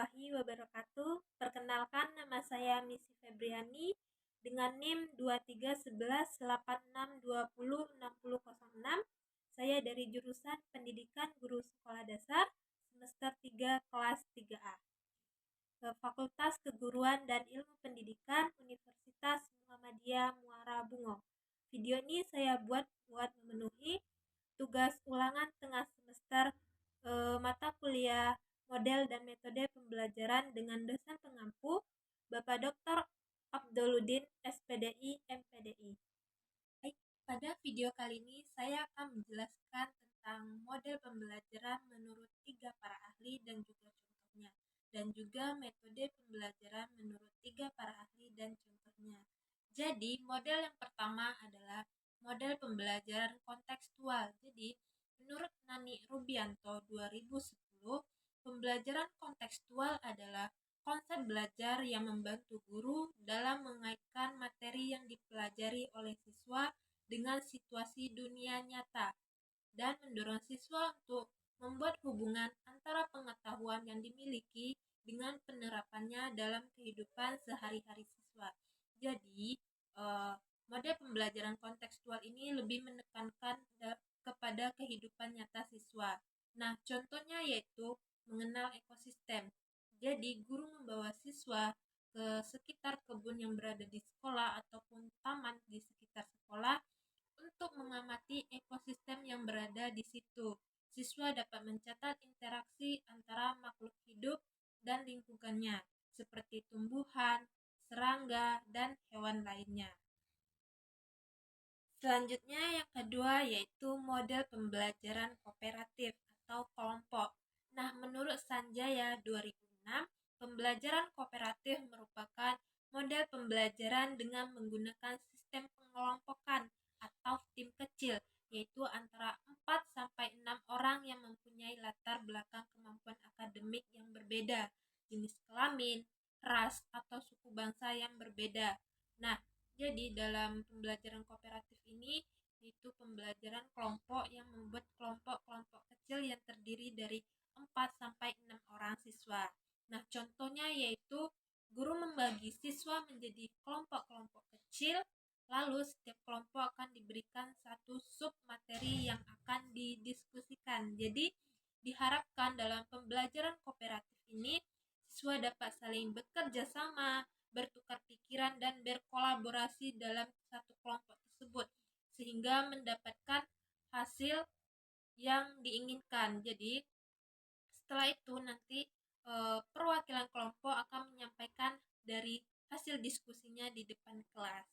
warahmatullahi wabarakatuh. Perkenalkan, nama saya Missy Febriani dengan NIM 231186206006. Saya dari jurusan Pendidikan Guru Sekolah Dasar semester 3 kelas 3A. Ke Fakultas Keguruan dan Ilmu Pendidikan Universitas Muhammadiyah Muara Bungo. Video ini saya buat memenuhi tugas ulangan tengah semester mata kuliah model dan metode pembelajaran dengan dosen pengampu Bapak Dr. Abduluddin SPDI MPDI. Baik, pada video kali ini saya akan menjelaskan tentang model pembelajaran menurut 3 para ahli dan juga contohnya, dan juga metode pembelajaran menurut 3 para ahli dan contohnya. Jadi, model yang pertama adalah model pembelajaran kontekstual. Jadi, menurut Nani Rubianto 2010, pembelajaran kontekstual adalah konsep belajar yang membantu guru dalam mengaitkan materi yang dipelajari oleh siswa dengan situasi dunia nyata dan mendorong siswa untuk membuat hubungan antara pengetahuan yang dimiliki dengan penerapannya dalam kehidupan sehari-hari siswa. Jadi, model pembelajaran kontekstual ini lebih menekankan kepada kehidupan nyata siswa. Nah, contohnya yaitu mengenal ekosistem. Jadi, guru membawa siswa ke sekitar kebun yang berada di sekolah ataupun taman di sekitar sekolah untuk mengamati ekosistem yang berada di situ. Siswa dapat mencatat interaksi antara makhluk hidup dan lingkungannya, seperti tumbuhan, serangga, dan hewan lainnya. Selanjutnya yang kedua yaitu model pembelajaran kooperatif atau kelompok. Nah, menurut Sanjaya 2006, pembelajaran kooperatif merupakan model pembelajaran dengan menggunakan sistem pengelompokan atau tim kecil, yaitu antara 4-6 orang yang mempunyai latar belakang kemampuan akademik yang berbeda, jenis kelamin, ras, atau suku bangsa yang berbeda. Nah, jadi dalam pembelajaran kooperatif ini yaitu pembelajaran kelompok yang membuat kelompok-kelompok kecil yang terdiri dari 4-6 orang siswa. Nah, contohnya yaitu guru membagi siswa menjadi kelompok-kelompok kecil, lalu setiap kelompok akan diberikan satu sub materi yang akan didiskusikan. Jadi, diharapkan dalam pembelajaran kooperatif ini siswa dapat saling bekerja sama, bertukar pikiran, dan berkolaborasi dalam satu kelompok tersebut sehingga mendapatkan hasil yang diinginkan. Jadi setelah itu nanti perwakilan kelompok akan menyampaikan dari hasil diskusinya di depan kelas.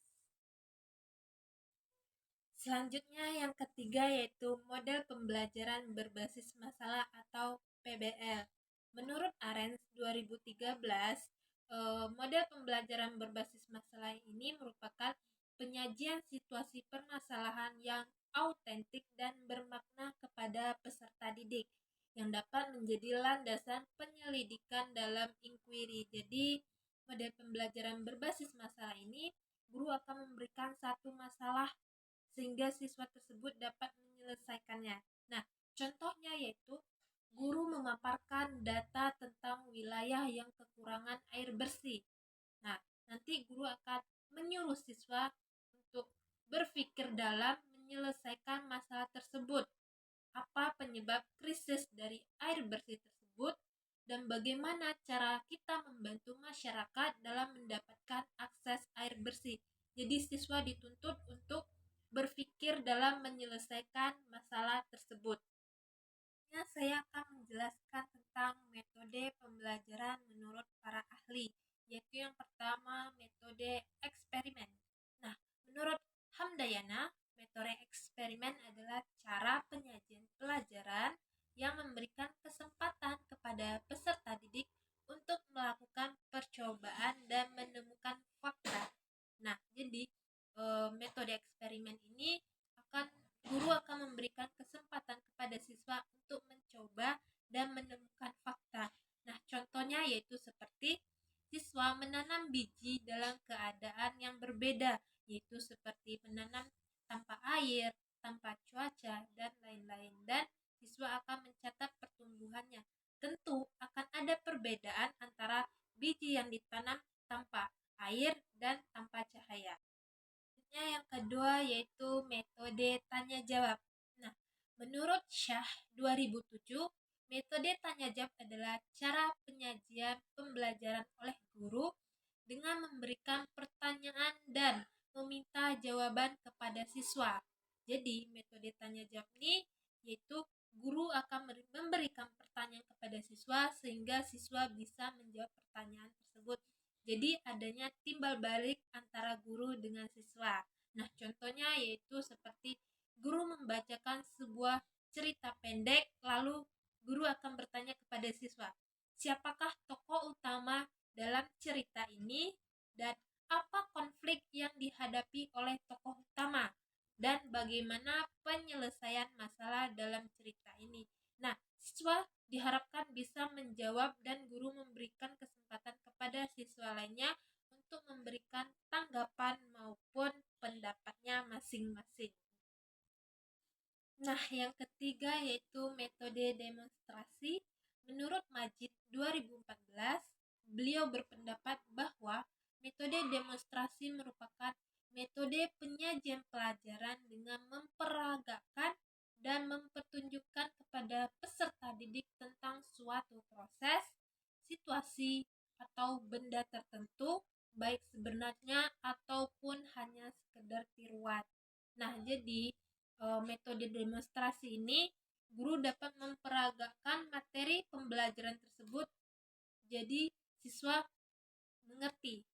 Selanjutnya yang ketiga yaitu model pembelajaran berbasis masalah atau PBL. Menurut Arens 2013, model pembelajaran berbasis masalah ini merupakan penyajian situasi permasalahan yang autentik dan bermakna kepada peserta didik yang dapat menjadi landasan penyelidikan dalam inquiry. Jadi, model pembelajaran berbasis masalah ini, guru akan memberikan satu masalah sehingga siswa tersebut dapat menyelesaikannya. Nah, contohnya yaitu guru memaparkan data tentang wilayah yang kekurangan air bersih. Nah, nanti guru akan menyuruh siswa untuk berpikir dalam menyelesaikan masalah tersebut. Apa penyebab krisis dari air bersih tersebut dan bagaimana cara kita membantu masyarakat dalam mendapatkan akses air bersih. Jadi siswa dituntut untuk berpikir dalam menyelesaikan masalah tersebut. Saya akan menjelaskan tentang metode pembelajaran menurut para ahli, yaitu yang pertama metode eksperimen. Nah, menurut Hamdayana, metode eksperimen adalah cara penyajian pelajaran yang memberikan kesempatan kepada peserta didik untuk melakukan percobaan dan menemukan fakta. Nah, jadi metode eksperimen ini guru akan memberikan kesempatan kepada siswa untuk mencoba dan menemukan fakta. Nah, contohnya yaitu seperti siswa menanam biji dalam keadaan yang berbeda, yaitu seperti menanam tanpa air, tanpa cuaca, dan lain-lain. Dan siswa akan mencatat pertumbuhannya. tentu akan ada perbedaan antara biji yang ditanam tanpa air dan tanpa cahaya. Yang kedua yaitu metode tanya jawab. Nah, menurut Shah 2007, metode tanya jawab adalah cara penyajian pembelajaran oleh guru dengan memberikan pertanyaan dan meminta jawaban kepada siswa. Jadi, metode tanya jawab ini yaitu guru akan memberikan pertanyaan kepada siswa sehingga siswa bisa menjawab pertanyaan tersebut. Jadi, adanya timbal balik antara guru dengan siswa. Nah, contohnya yaitu seperti guru membacakan sebuah cerita pendek, lalu guru akan bertanya kepada siswa, siapakah tokoh utama dalam cerita ini dan apa konflik yang dihadapi oleh tokoh utama dan bagaimana penyelesaian masalah dalam cerita ini. Nah, siswa diharapkan bisa menjawab dan guru memberikan kesempatan kepada siswa lainnya untuk memberikan tanggapan maupun pendapatnya masing-masing. Nah, yang ketiga yaitu metode demonstrasi. Menurut Majid 2014, beliau berpendapat bahwa metode demonstrasi merupakan metode penyajian pelajaran dengan memperagakan dan mempertunjukkan kepada peserta didik tentang suatu proses, situasi, atau benda tertentu, baik sebenarnya ataupun hanya sekedar tiruan. Nah, jadi metode demonstrasi ini guru dapat memperagakan materi pembelajaran tersebut jadi siswa mengerti.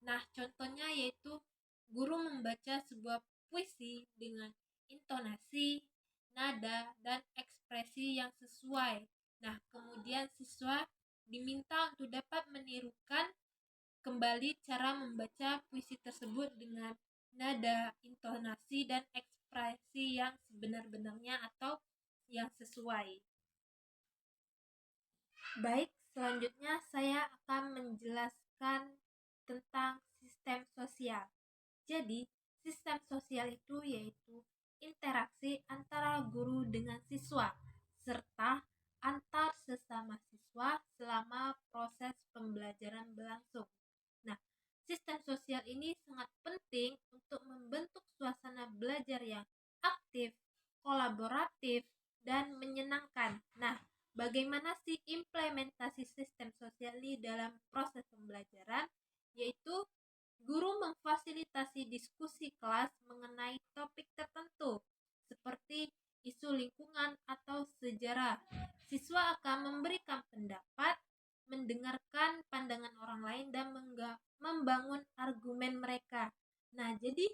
Nah, contohnya yaitu guru membaca sebuah puisi dengan intonasi, nada, dan ekspresi yang sesuai. Nah, kemudian siswa diminta untuk dapat menirukan kembali cara membaca puisi tersebut dengan nada, intonasi, dan ekspresi yang sebenar-benarnya atau yang sesuai. Baik, selanjutnya saya akan menjelaskan tentang sistem sosial. Jadi, sistem sosial itu yaitu interaksi antara guru dengan siswa, serta antar sesama siswa selama proses pembelajaran berlangsung. Nah, sistem sosial ini sangat penting untuk membentuk suasana belajar yang aktif, kolaboratif, dan menyenangkan. Nah, bagaimana sih implementasi sistem sosial ini dalam proses pembelajaran? Yaitu guru memfasilitasi diskusi kelas mengenai topik tertentu, seperti isu lingkungan atau sejarah. Siswa akan memberikan pendapat, mendengarkan pandangan orang lain, dan membangun argumen mereka. Nah, jadi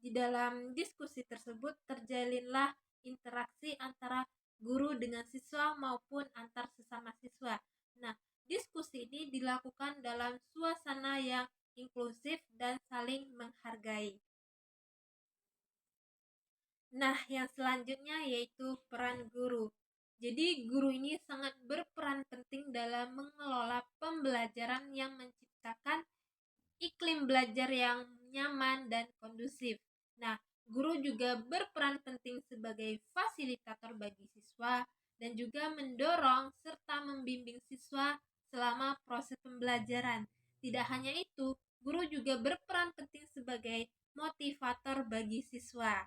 di dalam diskusi tersebut terjalinlah interaksi antara guru dengan siswa maupun antar sesama siswa. Nah, diskusi ini dilakukan dalam suasana yang inklusif dan saling menghargai. Nah, yang selanjutnya yaitu peran guru. Jadi, guru ini sangat berperan penting dalam mengelola pembelajaran yang menciptakan iklim belajar yang nyaman dan kondusif. Nah, guru juga berperan penting sebagai fasilitator bagi siswa dan juga mendorong serta membimbing siswa selama proses pembelajaran. Tidak hanya itu, guru juga berperan penting sebagai motivator bagi siswa.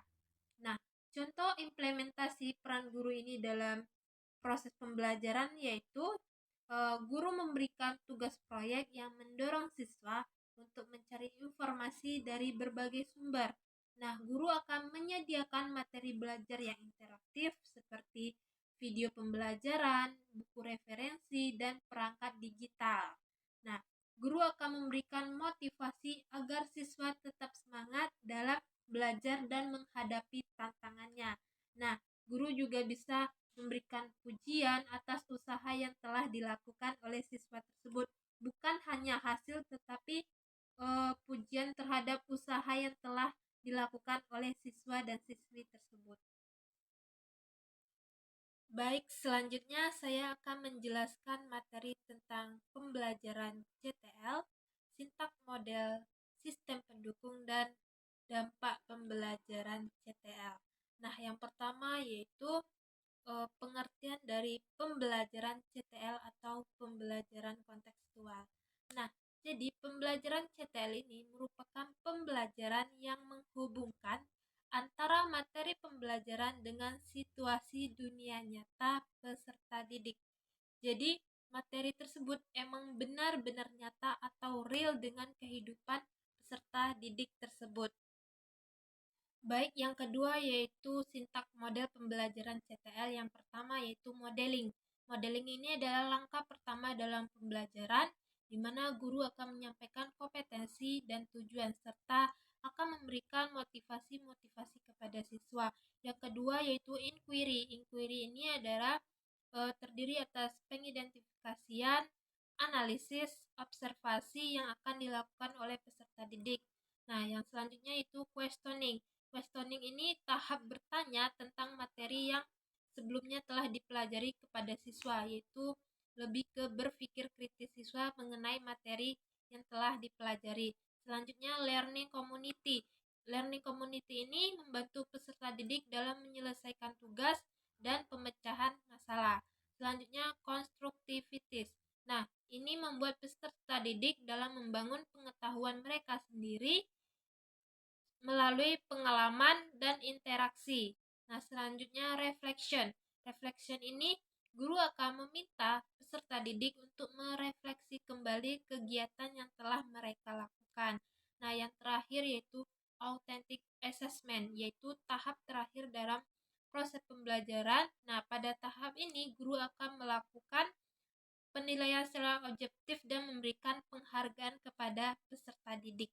Nah, contoh implementasi peran guru ini dalam proses pembelajaran yaitu guru memberikan tugas proyek yang mendorong siswa untuk mencari informasi dari berbagai sumber. Nah, guru akan menyediakan materi belajar yang interaktif seperti video pembelajaran, buku referensi, dan perangkat digital. Nah, guru akan memberikan motivasi agar siswa tetap semangat dalam belajar dan menghadapi tantangannya. Nah, guru juga bisa memberikan pujian atas usaha yang telah dilakukan oleh siswa tersebut. Bukan hanya hasil, tetapi pujian terhadap usaha yang telah dilakukan oleh siswa dan siswi tersebut. Baik, selanjutnya saya akan menjelaskan materi tentang pembelajaran CTL, sintak model, sistem pendukung, dan dampak pembelajaran CTL. Nah, yang pertama yaitu pengertian dari pembelajaran CTL atau pembelajaran kontekstual. Nah, jadi pembelajaran CTL ini merupakan pembelajaran yang menghubungkan antara materi pembelajaran dengan situasi dunia nyata peserta didik. Jadi, materi tersebut emang benar-benar nyata atau real dengan kehidupan peserta didik tersebut. Baik, yang kedua yaitu sintak model pembelajaran CTL. Yang pertama yaitu modeling. Modeling ini adalah langkah pertama dalam pembelajaran di mana guru akan menyampaikan kompetensi dan tujuan serta akan memberikan motivasi-motivasi kepada siswa. Yang kedua yaitu inquiry. Inquiry ini adalah terdiri atas pengidentifikasian, analisis, observasi yang akan dilakukan oleh peserta didik. Nah, yang selanjutnya itu questioning. Questioning ini tahap bertanya tentang materi yang sebelumnya telah dipelajari kepada siswa, yaitu lebih ke berpikir kritis siswa mengenai materi yang telah dipelajari. Selanjutnya learning community. Learning community ini membantu peserta didik dalam menyelesaikan tugas dan pemecahan masalah. Selanjutnya constructivities. Nah, ini membuat peserta didik dalam membangun pengetahuan mereka sendiri melalui pengalaman dan interaksi. Nah, selanjutnya reflection. Reflection ini guru akan meminta peserta didik untuk merefleksi kembali kegiatan yang telah mereka lakukan. Nah, yang terakhir yaitu authentic assessment, yaitu tahap terakhir dalam proses pembelajaran. Nah, pada tahap ini guru akan melakukan penilaian secara objektif dan memberikan penghargaan kepada peserta didik.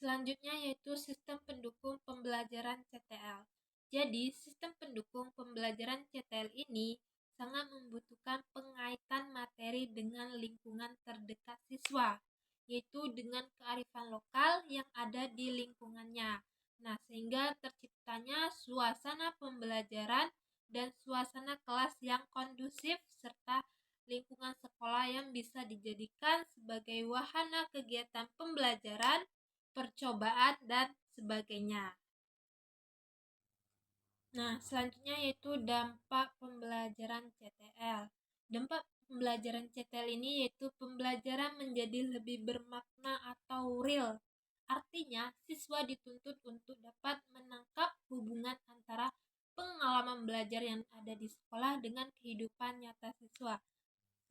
Selanjutnya yaitu sistem pendukung pembelajaran CTL. Jadi, sistem pendukung pembelajaran CTL ini sangat membutuhkan pengaitan materi dengan lingkungan terdekat siswa, yaitu dengan kearifan lokal yang ada di lingkungannya. Nah, sehingga terciptanya suasana pembelajaran dan suasana kelas yang kondusif serta lingkungan sekolah yang bisa dijadikan sebagai wahana kegiatan pembelajaran, percobaan, dan sebagainya. Nah, selanjutnya yaitu dampak pembelajaran CTL. Dampak pembelajaran CTL ini yaitu pembelajaran menjadi lebih bermakna atau real. Artinya, siswa dituntut untuk dapat menangkap hubungan antara pengalaman belajar yang ada di sekolah dengan kehidupan nyata siswa.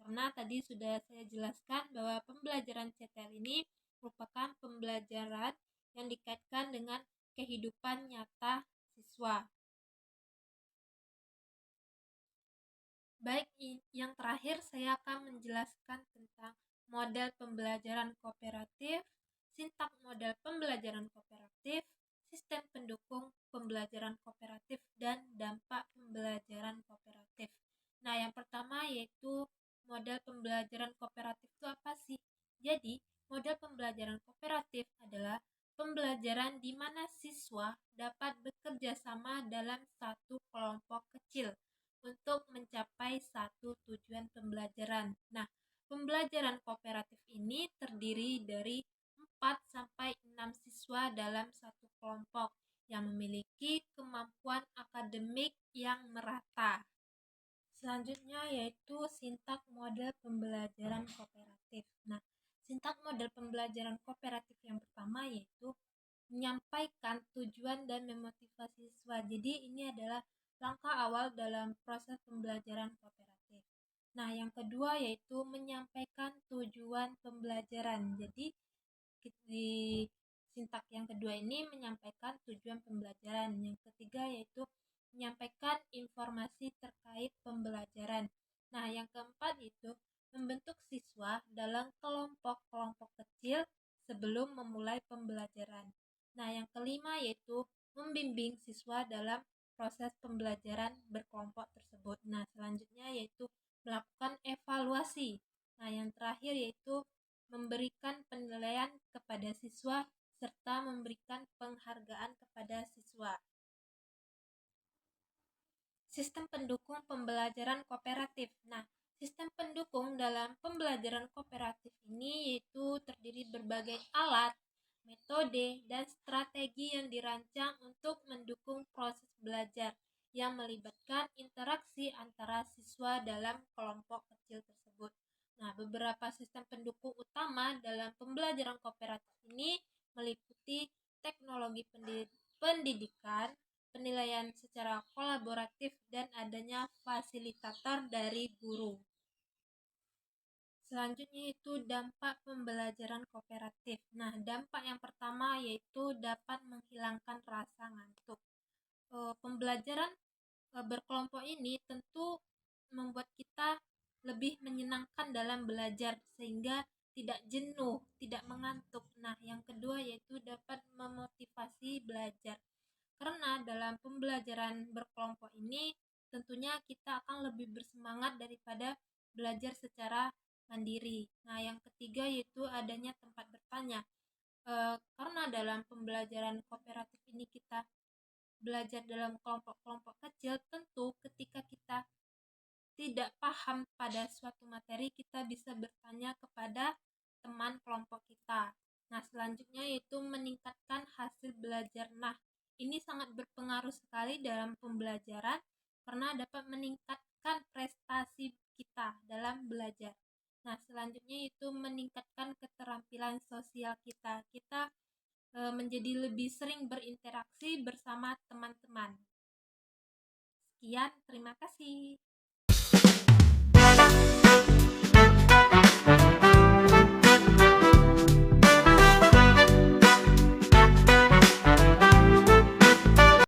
Karena tadi sudah saya jelaskan bahwa pembelajaran CTL ini merupakan pembelajaran yang dikaitkan dengan kehidupan nyata siswa. Baik, yang terakhir saya akan menjelaskan tentang model pembelajaran kooperatif, sintak model pembelajaran kooperatif, sistem pendukung pembelajaran kooperatif, dan dampak pembelajaran kooperatif. Nah, yang pertama yaitu model pembelajaran kooperatif itu apa sih? Jadi, model pembelajaran kooperatif adalah pembelajaran di mana siswa dapat bekerja sama dalam satu kelompok kecil untuk mencapai satu tujuan pembelajaran. Nah, pembelajaran kooperatif ini terdiri dari 4-6 siswa dalam satu kelompok yang memiliki kemampuan akademik yang merata. Selanjutnya yaitu sintak model pembelajaran kooperatif. Nah, sintak model pembelajaran kooperatif yang pertama yaitu menyampaikan tujuan dan memotivasi siswa. Jadi ini adalah langkah awal dalam proses pembelajaran kooperatif. Nah, yang kedua yaitu menyampaikan tujuan pembelajaran. Jadi di sintak yang kedua ini menyampaikan tujuan pembelajaran. Yang ketiga yaitu menyampaikan informasi terkait pembelajaran. Nah, yang keempat itu membentuk siswa dalam kelompok-kelompok kecil sebelum memulai pembelajaran. Nah, yang kelima yaitu membimbing siswa dalam proses pembelajaran berkelompok tersebut. Nah, selanjutnya yaitu melakukan evaluasi. Nah, yang terakhir yaitu memberikan penilaian kepada siswa serta memberikan penghargaan kepada siswa. Sistem pendukung pembelajaran kooperatif. Nah, sistem pendukung dalam pembelajaran kooperatif ini yaitu terdiri berbagai alat, metode, dan strategi yang dirancang untuk mendukung proses belajar. yang melibatkan interaksi antara siswa dalam kelompok kecil tersebut. Nah, beberapa sistem pendukung utama dalam pembelajaran kooperatif ini meliputi teknologi pendidikan, penilaian secara kolaboratif, dan adanya fasilitator dari guru. Selanjutnya itu dampak pembelajaran kooperatif. Nah, dampak yang pertama yaitu dapat menghilangkan rasa ngantuk. Pembelajaran berkelompok ini tentu membuat kita lebih menyenangkan dalam belajar sehingga tidak jenuh, tidak mengantuk. Nah, yang kedua yaitu dapat memotivasi belajar. Karena dalam pembelajaran berkelompok ini tentunya kita akan lebih bersemangat daripada belajar secara mandiri. Nah, yang ketiga yaitu adanya tempat bertanya. Karena dalam pembelajaran kooperatif ini kita belajar dalam kelompok-kelompok kecil, tentu ketika kita tidak paham pada suatu materi, kita bisa bertanya kepada teman kelompok kita. Nah, selanjutnya yaitu meningkatkan hasil belajar. Nah, ini sangat berpengaruh sekali dalam pembelajaran karena dapat meningkatkan prestasi kita dalam belajar. Nah, selanjutnya itu meningkatkan keterampilan sosial kita. Kita menjadi lebih sering berinteraksi bersama teman-teman. Sekian, terima kasih.